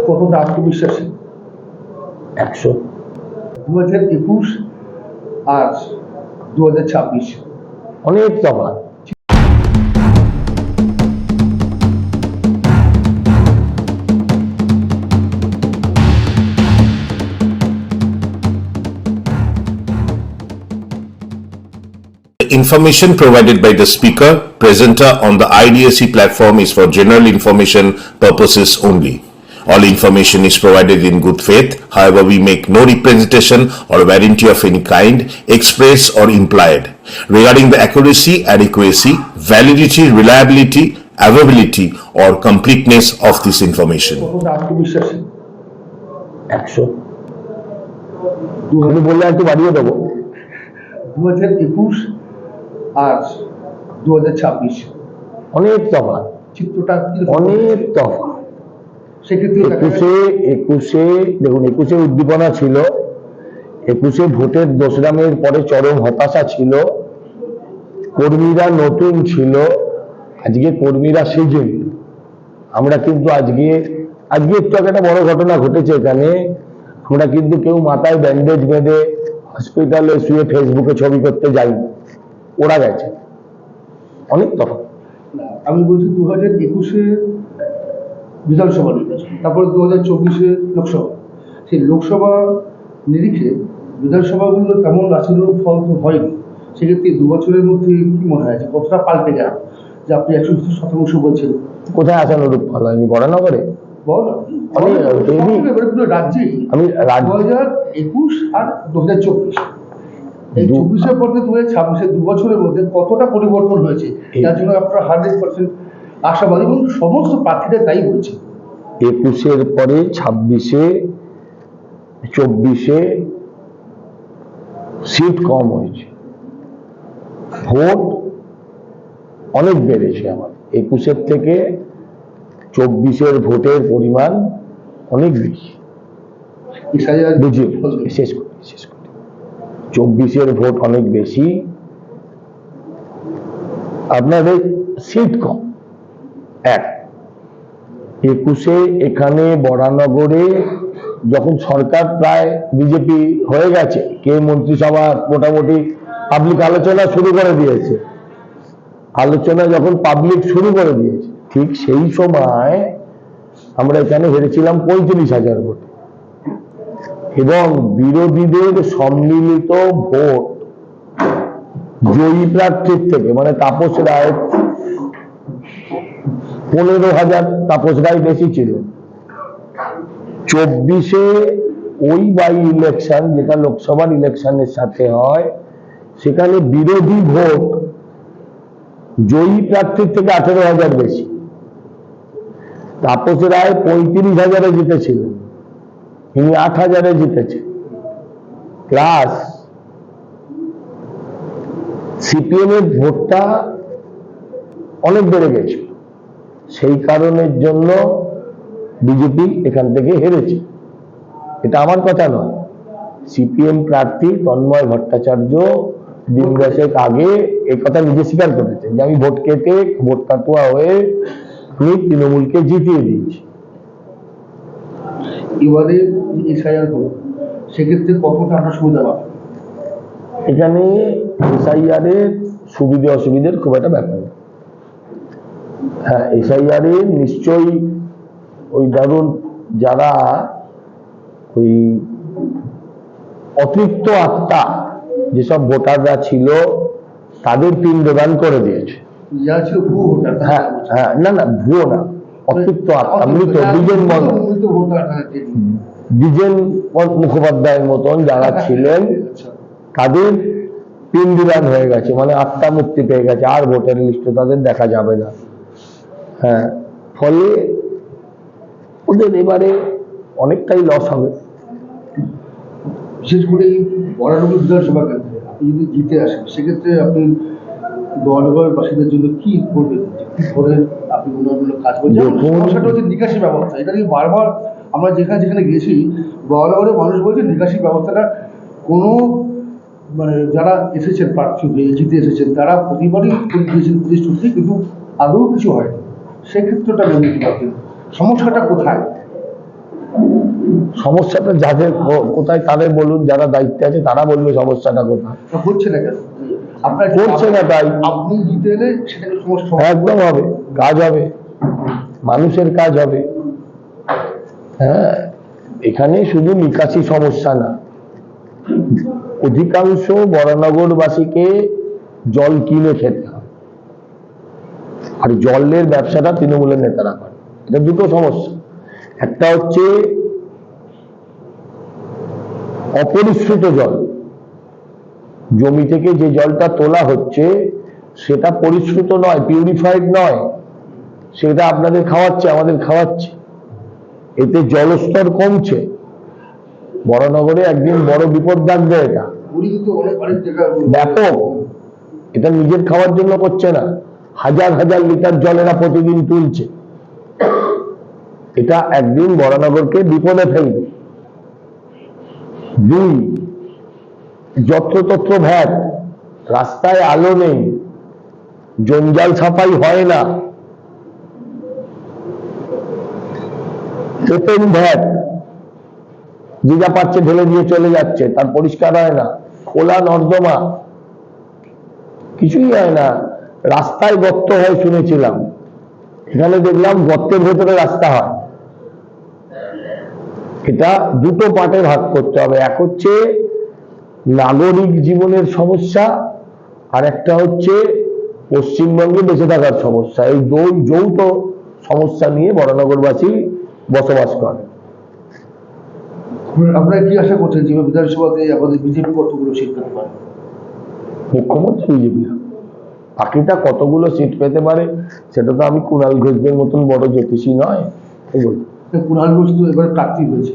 কতটা আত্মবিশ্বাসী? 100। 2021 আর 2026 অনেক তফাৎ। Information provided by the speaker, presenter on the IDSC platform is for general information purposes only. All information is provided in good faith. However, we make no representation or warranty of any kind, express or implied, regarding the accuracy, adequacy, validity, reliability, availability, or completeness of this information. কতটা আত্মবিশ্বাসী? 100। তুমি বললে একটু বাড়িয়ে দেবো। 2021 আর 2026 অনেক তফাৎ, চিত্রটা অনেক তফাৎ। সেক্ষেত্রে 21-এ দেখুন, 21-এ উদ্দীপনা ছিল, 21-এ ভোটের দোসরামের পরে চরম হতাশা ছিল, কর্মীরা নতুন ছিল, আজকে কর্মীরা সেজেন। আমরা কিন্তু আজকে একটু একটা বড় ঘটনা ঘটেছে এখানে। আমরা কিন্তু কেউ মাথায় ব্যান্ডেজ বেঁধে হসপিটালে শুয়ে ফেসবুকে ছবি করতে যাইনি, ওরা গেছে। অনেক তফাৎ। আমি বলছি 2021-এ বিধানসভা নির্বাচন, তারপরে 2024-এ লোকসভা। সেই লোকসভা নিরিখে বিধানসভাগুলো তেমন আশীর্বাদ ফল তো হয়নি। সেক্ষেত্রে 2 বছরের মধ্যে কি মনে হয় যে কতটা পাল্টে গেল? যে আপনি 100% বলছেন, কোথায় আশানুরূপ ফল হয়নি? বরানগরে পুরো রাজ্যেই। আমি 2021 আর 2024, এই 24-এর পর 2026-এর 2 বছরের মধ্যে কতটা পরিবর্তন হয়েছে, যার জন্য আপনারা 100% আশাবাদী এবং সমস্ত প্রার্থীরা তাই বলছে। 21-এর পরে 26-এ 24-এ সিট কম হয়েছে, ভোট অনেক বেড়েছে। আমার 21-এর থেকে 24-এর ভোটের পরিমাণ অনেক বেশি। শেষ করি 24-এর ভোট অনেক বেশি, আপনাদের সিট কম। 21-এ এখানে বরানগরে যখন সরকার প্রায় বিজেপি হয়ে গেছে, কে মন্ত্রিসভা মোটামুটি পাবলিক আলোচনা শুরু করে দিয়েছে, যখন পাবলিক শুরু করে দিয়েছে, ঠিক সেই সময় আমরা এখানে হেরেছিলাম 35,000 ভোটে। এবং বিরোধীদের সম্মিলিত ভোট জয়ী প্রার্থীর থেকে, মানে তাপস রায় 15,000, তাপস রায় বেশি ছিল। 24-এ ওই বাই ইলেকশন, যেটা লোকসভার ইলেকশনের সাথে হয়, সেখানে বিরোধী ভোট জয়ী প্রার্থীর থেকে 18,000 বেশি। তাপস রায় 35,000-এ জিতেছিলেন, ইনি 8,000-এ জিতেছে। প্লাস সিপিএম এর ভোটটা অনেক বেড়ে গেছে, সেই কারণের জন্য বিজেপি এখান থেকে হেরেছে। এটা আমার কথা নয়, সিপিএম প্রার্থী তন্ময় ভট্টাচার্য দিন 10 আগে এই কথা নিজে স্বীকার করেছে যে আমি ভোট কেটে, ভোট কাটুয়া হয়ে আমি তৃণমূলকে জিতিয়ে দিয়েছি। এবারে এসআইআর হলো, সেক্ষেত্রে কতটা আমরা সুবিধা পাবো? এখানে এসআইআর এর সুবিধে অসুবিধার খুব একটা ব্যাপার না। হ্যাঁ, এসআইআর এর নিশ্চয়ই ওই ধরুন যারা ওই অতৃপ্ত আত্মা যেসব ভোটাররা ছিল তাদের পিণ্ডদান করে দিয়েছে। যারা ছিল ভুয়ো ভোটার, হ্যাঁ, না ভুয়ো না, অতৃপ্ত আত্মা, মৃত দ্বিজেন মুখোপাধ্যায়ের মতন যারা ছিলেন তাদের পিণ্ডদান হয়ে গেছে, মানে আত্মা মুক্তি পেয়ে গেছে, আর ভোটার লিস্টে তাদের দেখা যাবে না। হ্যাঁ, ফলে ওদের এবারে অনেকটাই লস হবে। বিশেষ করে এই বরানগর বিধানসভা কেন্দ্রে আপনি যদি জিতে আসেন, সেক্ষেত্রে আপনি বরানগরের বাসীদের জন্য কি করবেন? কি ধরনের আপনি উন্নয়নমূলক কাজ করছেন? সমস্যাটা হচ্ছে নিকাশি ব্যবস্থা। এটা নিয়ে বারবার আমরা যেখানে গেছি, বরানগরের মানুষ বলছে নিকাশি ব্যবস্থাটা কোনো, মানে যারা এসেছেন প্রার্থী হয়ে জিতে এসেছেন তারা প্রতিবারই দিয়েছেন প্রতিশ্রুতি, কিন্তু আদৌ কিছু হয়নি। সেক্ষেত্রটা বলতে পারবেন সমস্যাটা কোথায়? সমস্যাটা যাদের কোথায় তাদের বলুন, যারা দায়িত্বে আছে তারা বলবে সমস্যাটা কোথায়। তা হচ্ছে না কেন? আপনার করছে না তাই। আপনি জিতে এলে সেটাকে সমস্যা একদম হবে, কাজ হবে, মানুষের কাজ হবে। হ্যাঁ, এখানে শুধু নিকাশি সমস্যা না, অধিকাংশ বরানগরবাসীকে জল কিনে খেতে হয়, আর জলের ব্যবসাটা তৃণমূলের নেতারা করে। এটা দুটো সমস্যা। একটা হচ্ছে অপরিশ্রুত জল, জমি থেকে যে জলটা তোলা হচ্ছে সেটা পরিশ্রুত নয়, পিউরিফাইড নয়, সেটা আপনাদের খাওয়াচ্ছে, আমাদের খাওয়াচ্ছে, এতে জলস্তর কমছে। বড়নগরে একদিন বড় বিপদ ডাকবে এটা, উনি কিন্তু অনেক জায়গায় ব্যাপক। এটা নিজের খাওয়ার জন্য করছে না, হাজার হাজার লিটার জল এরা প্রতিদিন তুলছে। এটা একদিন বড়নগরকে বিপদে ফেলবে। দুই, যত্রতত্র ভ্যাট, রাস্তায় আলো নেই, জঞ্জাল ছাপাই হয় না, ওপেন ভ্যাট, যে যা পাচ্ছে ঢেলে দিয়ে চলে যাচ্ছে, তার পরিষ্কার হয় না, খোলা নর্দমা, কিছুই হয় না। রাস্তায় গর্ত হয় শুনেছিলাম, এখানে দেখলাম গর্তের ভেতরে রাস্তা হয়। এটা দুটো পার্টে ভাগ করতে হবে, এক হচ্ছে নাগরিক জীবনের সমস্যা, আর একটা হচ্ছে পশ্চিমবঙ্গে বেঁচে থাকার সমস্যা। এই দুই যৌথ সমস্যা নিয়ে বরানগরবাসী বসবাস করে। আপনারা কি আশা করছেন যে বিধানসভাতে আমাদের বিজেপি কতগুলো সিট পেতে পারে? মুখ্যমন্ত্রী বিজেপি, বাকিটা কতগুলো সিট পেতে পারে সেটা তো আমি কুণাল ঘোষদের মতন বড় জ্যোতিষী নয়। কুণাল ঘোষ তো এবার প্রার্থী হয়েছে,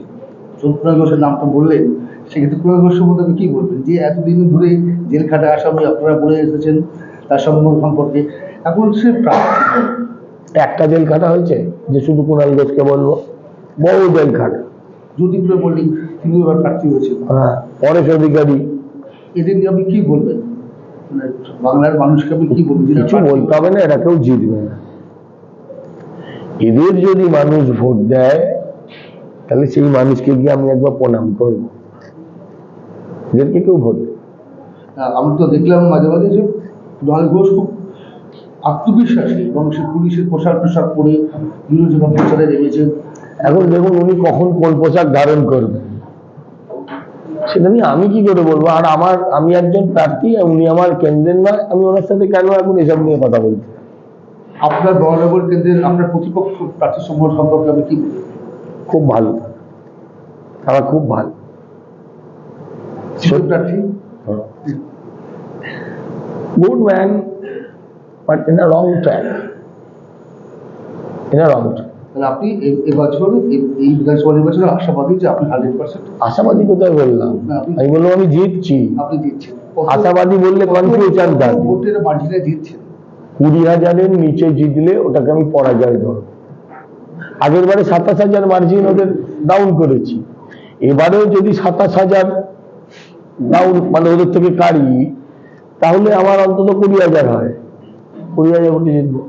কুণাল ঘোষের নামটা বললেন, সেক্ষেত্রে কুণাল ঘোষের মধ্যে আপনি কি বলবেন, যে এতদিন ধরে জেল খাটা আসামি আপনারা বলে এসেছেন তার সম্পর্কে, এখন সে প্রার্থী? একটা জেল খাটা হয়েছে যে শুধু কুণাল ঘোষকে বলবো? বহু জেল খাটা। জ্যোতিপ্রিয় মল্লিক তিনি এবার প্রার্থী হয়েছে, হ্যাঁ, পরেশ অধিকারী। এদের নিয়ে আপনি কি বলবেন, মানে বাংলার মানুষকে আপনি কি বলবেন? কিছু বলতে হবে না, এরা কেউ জিতবে না। এদের যদি মানুষ ভোট দেয় তাহলে সেই মানুষকে গিয়ে আমি একবার প্রণাম করবো। এদেরকে কেউ ভোট দেবে। আমি তো দেখলাম মাঝে মাঝে যে কুণাল ঘোষ খুব আত্মবিশ্বাসী এবং সে পুলিশের পোশাক পরে বিভিন্ন জায়গায় প্রচারে নেমেছে। এখন দেখুন উনি কখন কোন পোশাক ধারণ করবেন সেটা নিয়ে আমি কি করে বলবো। আর আমি একজন প্রার্থী, উনি আমার কেন্দ্রের নয়, আমি ওনার সাথে কেন এখন এসব নিয়ে কথা বলছি? আপনার বরানগর কেন্দ্রের আপনার প্রতিপক্ষ প্রার্থী সমূহ সম্পর্কে আপনি কি বলবেন? খুব ভালো, তারা খুব ভালো প্রার্থী, good man, but in a wrong track, in a wrong track. তাহলে আপনি এবছর এই বিধানসভা নির্বাচনে আশাবাদী যে আপনি 100%? আশাবাদী কোথায় বললাম? আমি বললাম আমি জিতছি। আপনি জিতছেন। আশাবাদী বললে কনফিউশন থাকে। ভোটের মার্জিনে জিতছেন। 20,000-এর নিচে জিতলে ওটাকে আমি পরাজয় ধরব। আগের বারে 27,000 মার্জিন ওদের ডাউন করেছি, এবারেও যদি 27,000 ডাউন মানে ওদের থেকে কাড়ি, তাহলে আমার অন্তত 20,000 হয়, 20,000 ভোটে জিতবো।